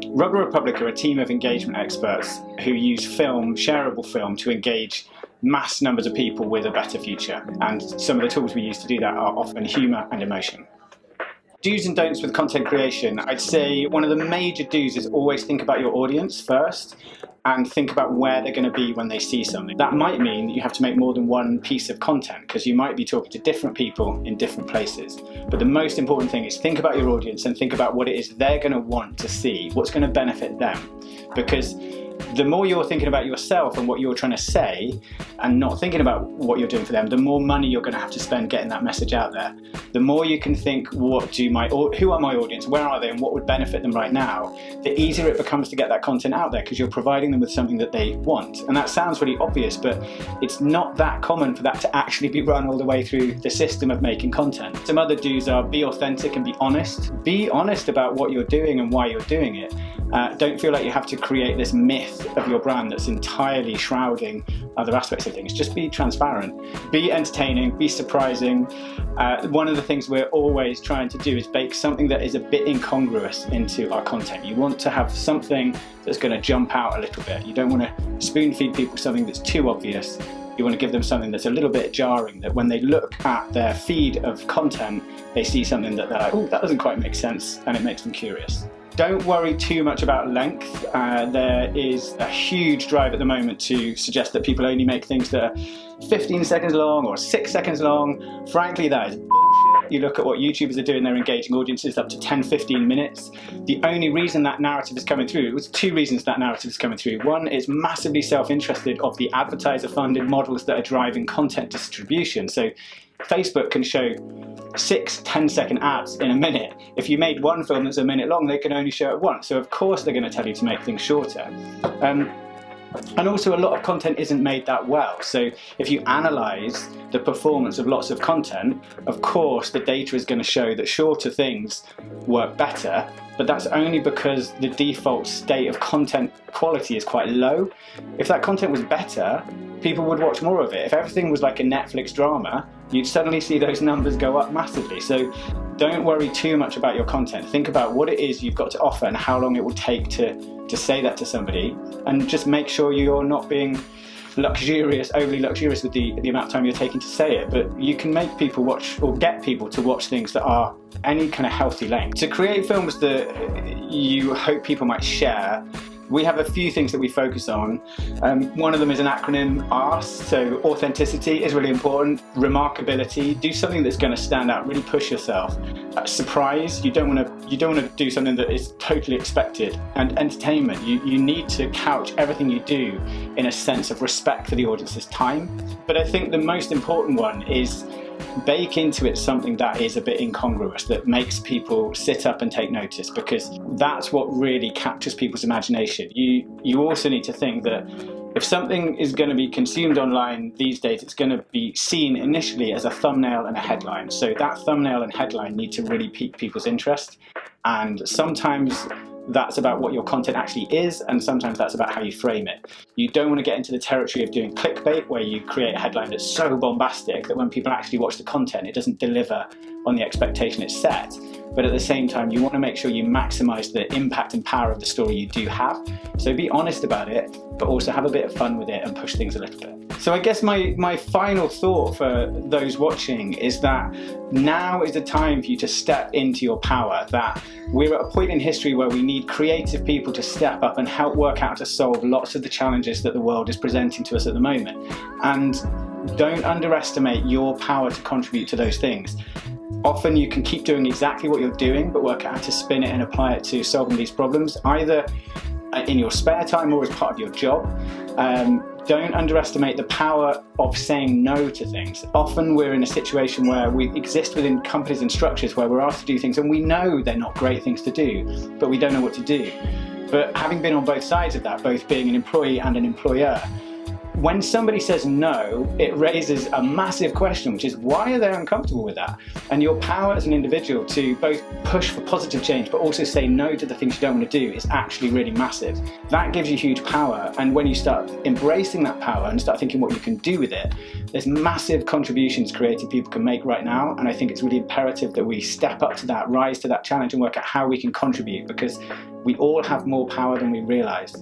Rugby Republic are a team of engagement experts who use film, shareable film, to engage mass numbers of people with a better future. And some of the tools we use to do that are often humour and emotion. Do's and don'ts with content creation. I'd say one of the major do's is always think about your audience first and think about where they're going to be when they see something. That might mean that you have to make more than one piece of content because you might be talking to different people in different places. But the most important thing is think about your audience and think about what it is they're going to want to see, what's going to benefit them. Because the more you're thinking about yourself and what you're trying to say and not thinking about what you're doing for them, the more money you're going to have to spend getting that message out there. The more you can think, who are my audience, where are they, and what would benefit them right now, the easier it becomes to get that content out there because you're providing them with something that they want. And that sounds really obvious, but it's not that common for that to actually be run all the way through the system of making content. Some other do's are be authentic and be honest. Be honest about what you're doing and why you're doing it. Don't feel like you have to create this myth of your brand that's entirely shrouding other aspects of things. Just be transparent, be entertaining, be surprising. One of the things we're always trying to do is bake something that is a bit incongruous into our content. You want to have something that's going to jump out a little bit. You don't want to spoon feed people something that's too obvious. You want to give them something that's a little bit jarring, that when they look at their feed of content, they see something that they're like, oh, that doesn't quite make sense, and it makes them curious. Don't worry too much about length. There is a huge drive at the moment to suggest that people only make things that are 15 seconds long or 6 seconds long. Frankly, that is bullshit. You look at what YouTubers are doing, they're engaging audiences up to 10, 15 minutes. The only reason that narrative is coming through, there's two reasons that narrative is coming through. One is massively self-interested of the advertiser-funded models that are driving content distribution. So Facebook can show 6 10-second ads in a minute. If you made one film that's a minute long, they can only show it once. So of course they're going to tell you to make things shorter. And also a lot of content isn't made that well. So if you analyze the performance of lots of content, of course the data is going to show that shorter things work better, but that's only because the default state of content quality is quite low. If that content was better, people would watch more of it. If everything was like a Netflix drama, you'd suddenly see those numbers go up massively. So don't worry too much about your content. Think about what it is you've got to offer and how long it will take to say that to somebody, and just make sure you're not being overly luxurious with the amount of time you're taking to say it, but you can make people watch or get people to watch things that are any kind of healthy length. To create films that you hope people might share, we have a few things that we focus on. One of them is an acronym ARS, so authenticity is really important, remarkability, do something that's going to stand out, really push yourself. Surprise, you don't want to do something that is totally expected. And entertainment, you need to couch everything you do in a sense of respect for the audience's time. But I think the most important one is bake into it something that is a bit incongruous, that makes people sit up and take notice, because that's what really captures people's imagination. You also need to think that if something is going to be consumed online these days, it's going to be seen initially as a thumbnail and a headline. So that thumbnail and headline need to really pique people's interest. And sometimes that's about what your content actually is, and sometimes that's about how you frame it. You don't want to get into the territory of doing clickbait, where you create a headline that's so bombastic that when people actually watch the content, it doesn't deliver on the expectation it's set. But at the same time, you want to make sure you maximize the impact and power of the story you do have. So be honest about it, but also have a bit of fun with it and push things a little bit. So I guess my final thought for those watching is that now is the time for you to step into your power, that we're at a point in history where we need creative people to step up and help work out how to solve lots of the challenges that the world is presenting to us at the moment. And don't underestimate your power to contribute to those things. Often you can keep doing exactly what you're doing, but work out how to spin it and apply it to solving these problems, either in your spare time or as part of your job. Don't underestimate the power of saying no to things. Often we're in a situation where we exist within companies and structures where we're asked to do things and we know they're not great things to do, but we don't know what to do. But having been on both sides of that, both being an employee and an employer, when somebody says no, it raises a massive question, which is why are they uncomfortable with that? And your power as an individual to both push for positive change but also say no to the things you don't want to do is actually really massive. That gives you huge power, and when you start embracing that power and start thinking what you can do with it, there's massive contributions creative people can make right now, and I think it's really imperative that we step up to that, rise to that challenge and work out how we can contribute, because we all have more power than we realise.